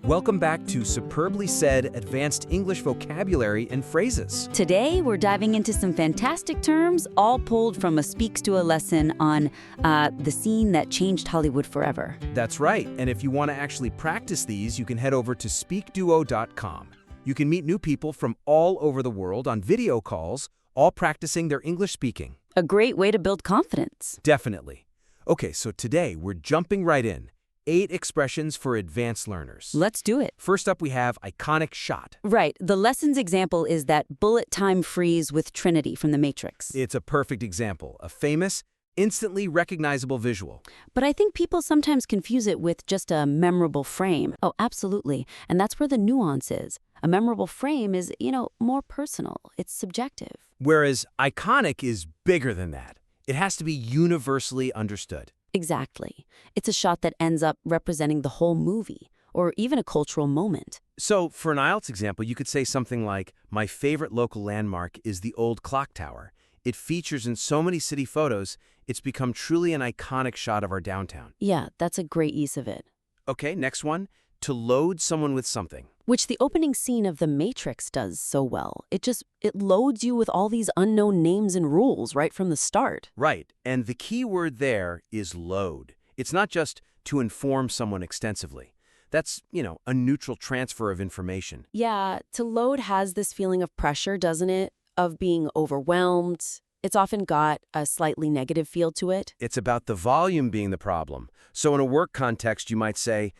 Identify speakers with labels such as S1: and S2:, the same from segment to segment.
S1: Welcome back to Superbly Said Advanced English Vocabulary and Phrases.
S2: Today, we're diving into some fantastic terms, all pulled from a SpeakDuo lesson on the scene that changed Hollywood forever.
S1: That's right, and if you want to actually practice these, you can head over to SpeakDuo.com. You can meet new people from all over the world on video calls, all practicing their English speaking.
S2: A great way to build confidence.
S1: Definitely. Okay, so today we're jumping right in. 8 expressions for advanced learners.
S2: Let's do it.
S1: First up, we have iconic shot.
S2: Right. The lesson's example is that bullet time freeze with Trinity from The Matrix.
S1: It's a perfect example, a famous, instantly recognizable visual.
S2: But I think people sometimes confuse it with just a memorable frame. Oh, absolutely. And that's where the nuance is. A memorable frame is, more personal. It's subjective.
S1: Whereas iconic is bigger than that. It has to be universally understood.
S2: Exactly. It's a shot that ends up representing the whole movie, or even a cultural moment.
S1: So, for an IELTS example, you could say something like, my favorite local landmark is the old clock tower. It features in so many city photos, it's become truly an iconic shot of our downtown.
S2: Yeah, that's a great use of it.
S1: Okay, next one, to load someone with something.
S2: Which the opening scene of The Matrix does so well. It loads you with all these unknown names and rules right from the start.
S1: Right, and the key word there is load. It's not just to inform someone extensively. That's, a neutral transfer of information.
S2: Yeah, to load has this feeling of pressure, doesn't it? Of being overwhelmed. It's often got a slightly negative feel to it.
S1: It's about the volume being the problem. So in a work context, you might say,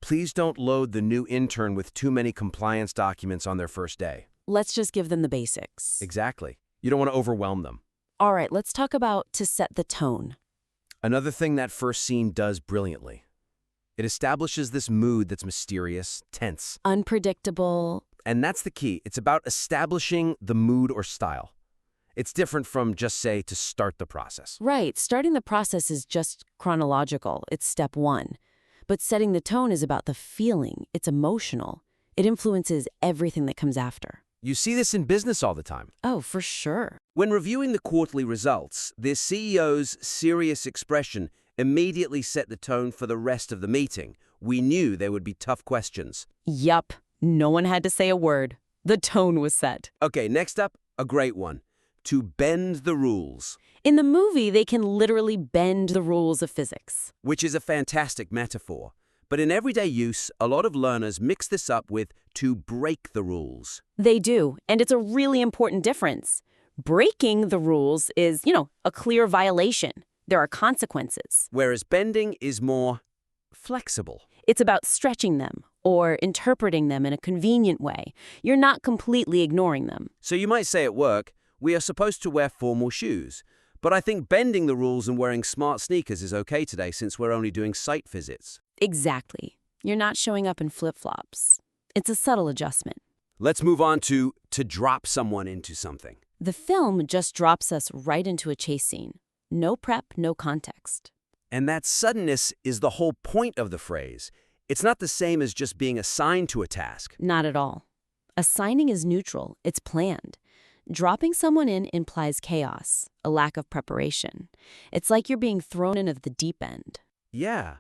S1: please don't load the new intern with too many compliance documents on their first day.
S2: Let's just give them the basics.
S1: Exactly. You don't want to overwhelm them.
S2: All right, let's talk about to set the tone.
S1: Another thing that first scene does brilliantly. It establishes this mood that's mysterious, tense.
S2: Unpredictable.
S1: And that's the key. It's about establishing the mood or style. It's different from just, say, to start the process.
S2: Right. Starting the process is just chronological. It's step one. But setting the tone is about the feeling. It's emotional. It influences everything that comes after.
S1: You see this in business all the time.
S2: Oh, for sure.
S1: When reviewing the quarterly results, the CEO's serious expression immediately set the tone for the rest of the meeting. We knew there would be tough questions.
S2: Yup. No one had to say a word. The tone was set.
S1: Okay, next up, a great one. To bend the rules.
S2: In the movie, they can literally bend the rules of physics.
S1: Which is a fantastic metaphor. But in everyday use, a lot of learners mix this up with to break the rules.
S2: They do, and it's a really important difference. Breaking the rules is, a clear violation. There are consequences.
S1: Whereas bending is more flexible.
S2: It's about stretching them or interpreting them in a convenient way. You're not completely ignoring them.
S1: So you might say at work, we are supposed to wear formal shoes. But I think bending the rules and wearing smart sneakers is okay today since we're only doing site visits.
S2: Exactly. You're not showing up in flip-flops. It's a subtle adjustment.
S1: Let's move on to drop someone into something.
S2: The film just drops us right into a chase scene. No prep, no context.
S1: And that suddenness is the whole point of the phrase. It's not the same as just being assigned to a task.
S2: Not at all. Assigning is neutral. It's planned. Dropping someone in implies chaos, a lack of preparation. It's like you're being thrown in at the deep end.
S1: Yeah.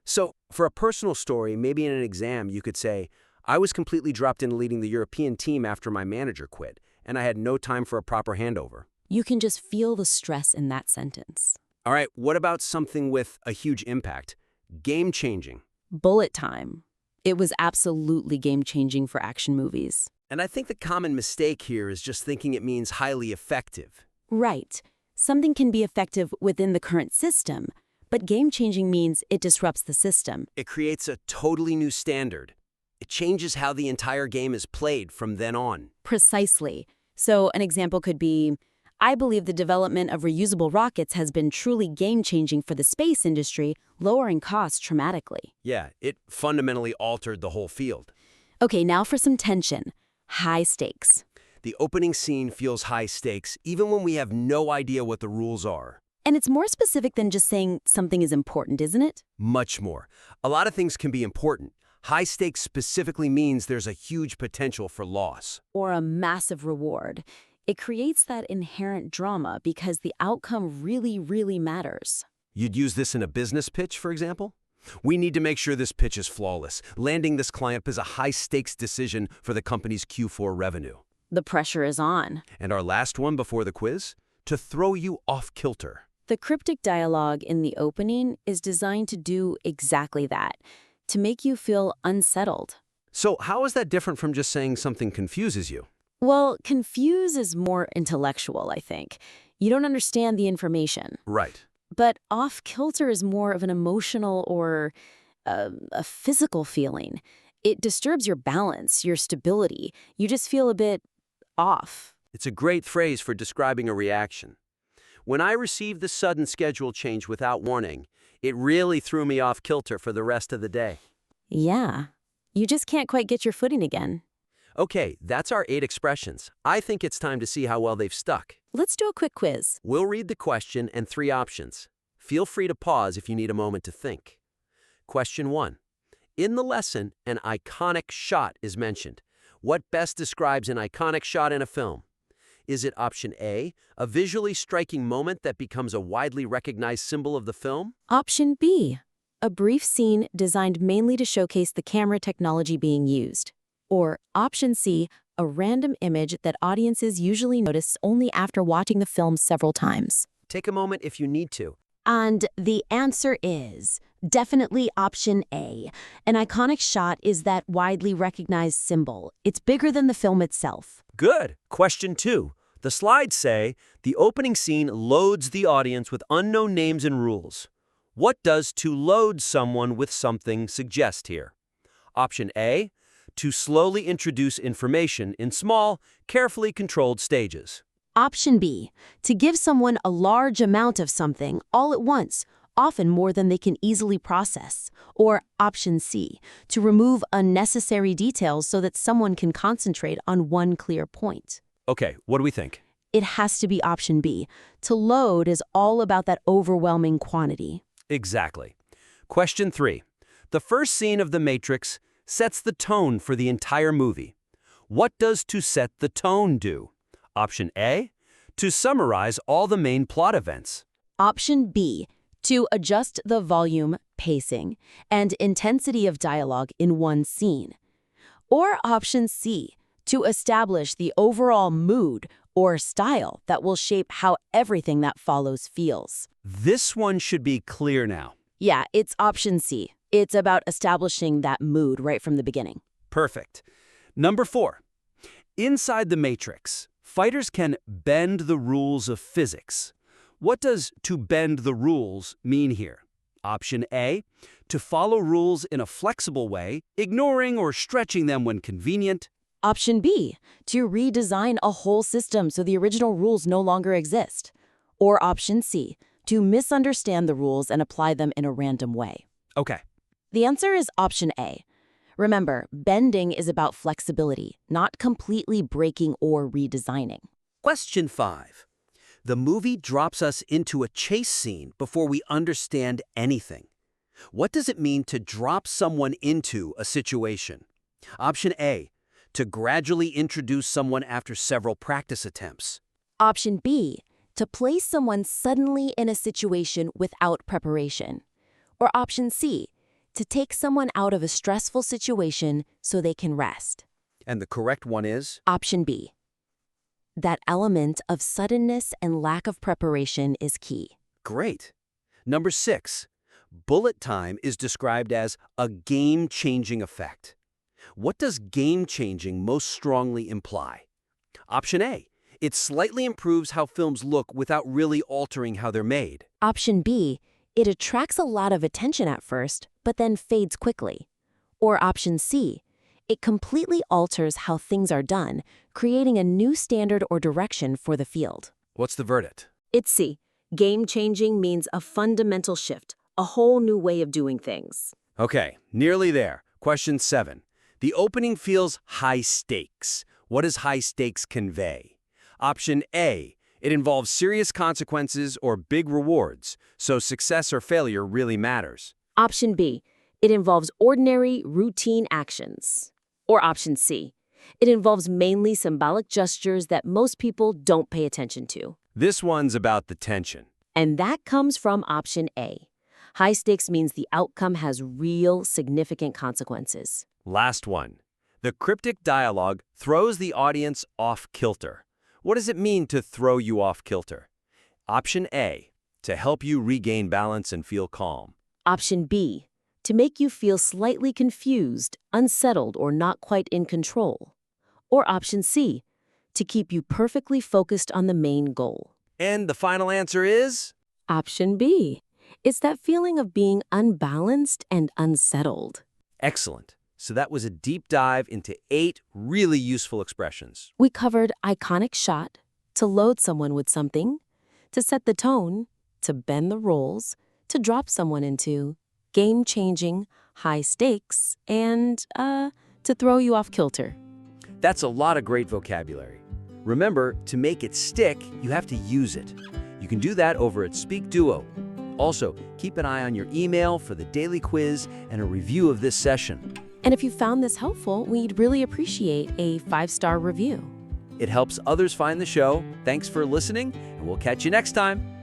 S1: So for a personal story, maybe in an exam, you could say, I was completely dropped in leading the European team after my manager quit, and I had no time for a proper handover.
S2: You can just feel the stress in that sentence.
S1: All right, what about something with a huge impact? Game-changing.
S2: Bullet time. It was absolutely game-changing for action movies.
S1: And I think the common mistake here is just thinking it means highly effective.
S2: Right. Something can be effective within the current system, but game-changing means it disrupts the system.
S1: It creates a totally new standard. It changes how the entire game is played from then on.
S2: Precisely. So an example could be, I believe the development of reusable rockets has been truly game-changing for the space industry, lowering costs dramatically.
S1: Yeah, it fundamentally altered the whole field.
S2: Okay, now for some tension. High stakes.
S1: The opening scene feels high stakes, even when we have no idea what the rules are.
S2: And it's more specific than just saying something is important, isn't it?
S1: Much more. A lot of things can be important. High stakes specifically means there's a huge potential for loss.
S2: Or a massive reward. It creates that inherent drama because the outcome really, really matters.
S1: You'd use this in a business pitch, for example? We need to make sure this pitch is flawless. Landing this client is a high-stakes decision for the company's Q4 revenue.
S2: The pressure is on.
S1: And our last one before the quiz? To throw you off kilter.
S2: The cryptic dialogue in the opening is designed to do exactly that, to make you feel unsettled.
S1: So how is that different from just saying something confuses you?
S2: Well, confuse is more intellectual, I think. You don't understand the information.
S1: Right.
S2: But off-kilter is more of an emotional or a physical feeling. It disturbs your balance, your stability. You just feel a bit off.
S1: It's a great phrase for describing a reaction. When I received the sudden schedule change without warning, it really threw me off kilter for the rest of the day.
S2: Yeah. You just can't quite get your footing again.
S1: Okay, that's our 8 expressions. I think it's time to see how well they've stuck.
S2: Let's do a quick quiz.
S1: We'll read the question and 3 options. Feel free to pause if you need a moment to think. Question 1. In the lesson, an iconic shot is mentioned. What best describes an iconic shot in a film? Is it option A, a visually striking moment that becomes a widely recognized symbol of the film?
S2: Option B, a brief scene designed mainly to showcase the camera technology being used. Or option C, a random image that audiences usually notice only after watching the film several times.
S1: Take a moment if you need to.
S2: And the answer is definitely option A. An iconic shot is that widely recognized symbol. It's bigger than the film itself.
S1: Good. Question 2. The slides say, the opening scene loads the audience with unknown names and rules. What does to load someone with something suggest here? Option A, to slowly introduce information in small, carefully controlled stages.
S2: Option B, to give someone a large amount of something all at once, often more than they can easily process. Or option C, to remove unnecessary details so that someone can concentrate on one clear point.
S1: Okay, what do we think?
S2: It has to be option B. To load is all about that overwhelming quantity.
S1: Exactly. Question 3. The first scene of The Matrix sets the tone for the entire movie. What does to set the tone do? Option A, to summarize all the main plot events.
S2: Option B, to adjust the volume, pacing, and intensity of dialogue in one scene. Or option C, to establish the overall mood or style that will shape how everything that follows feels.
S1: This one should be clear now.
S2: Yeah, it's option C. It's about establishing that mood right from the beginning.
S1: Perfect. Number 4. Inside the Matrix, fighters can bend the rules of physics. What does to bend the rules mean here? Option A, to follow rules in a flexible way, ignoring or stretching them when convenient.
S2: Option B, to redesign a whole system so the original rules no longer exist. Or option C, to misunderstand the rules and apply them in a random way.
S1: Okay.
S2: The answer is option A. Remember, bending is about flexibility, not completely breaking or redesigning.
S1: Question 5. The movie drops us into a chase scene before we understand anything. What does it mean to drop someone into a situation? Option A, to gradually introduce someone after several practice attempts.
S2: Option B, to place someone suddenly in a situation without preparation. Or option C, to take someone out of a stressful situation so they can rest.
S1: And the correct one is?
S2: Option B. That element of suddenness and lack of preparation is key.
S1: Great. Number 6. Bullet time is described as a game-changing effect. What does game-changing most strongly imply? Option A. It slightly improves how films look without really altering how they're made.
S2: Option B. It attracts a lot of attention at first, but then fades quickly. Or option C. It completely alters how things are done, creating a new standard or direction for the field.
S1: What's the verdict?
S2: It's C. Game-changing means a fundamental shift, a whole new way of doing things.
S1: Okay, nearly there. Question 7. The opening feels high stakes. What does high stakes convey? Option A. It involves serious consequences or big rewards, so success or failure really matters.
S2: Option B. It involves ordinary, routine actions. Or option C. It involves mainly symbolic gestures that most people don't pay attention to.
S1: This one's about the tension.
S2: And that comes from option A. High stakes means the outcome has real, significant consequences.
S1: Last one. The cryptic dialogue throws the audience off kilter. What does it mean to throw you off kilter? Option A, to help you regain balance and feel calm.
S2: Option B, to make you feel slightly confused, unsettled, or not quite in control. Or option C, to keep you perfectly focused on the main goal.
S1: And the final answer is?
S2: Option B, it's that feeling of being unbalanced and unsettled.
S1: Excellent. So that was a deep dive into 8 really useful expressions.
S2: We covered iconic shot, to load someone with something, to set the tone, to bend the roles, to drop someone into, game-changing, high stakes, and, to throw you off kilter.
S1: That's a lot of great vocabulary. Remember, to make it stick, you have to use it. You can do that over at SpeakDuo. Also, keep an eye on your email for the daily quiz and a review of this session.
S2: And if you found this helpful, we'd really appreciate a 5-star review.
S1: It helps others find the show. Thanks for listening, and we'll catch you next time.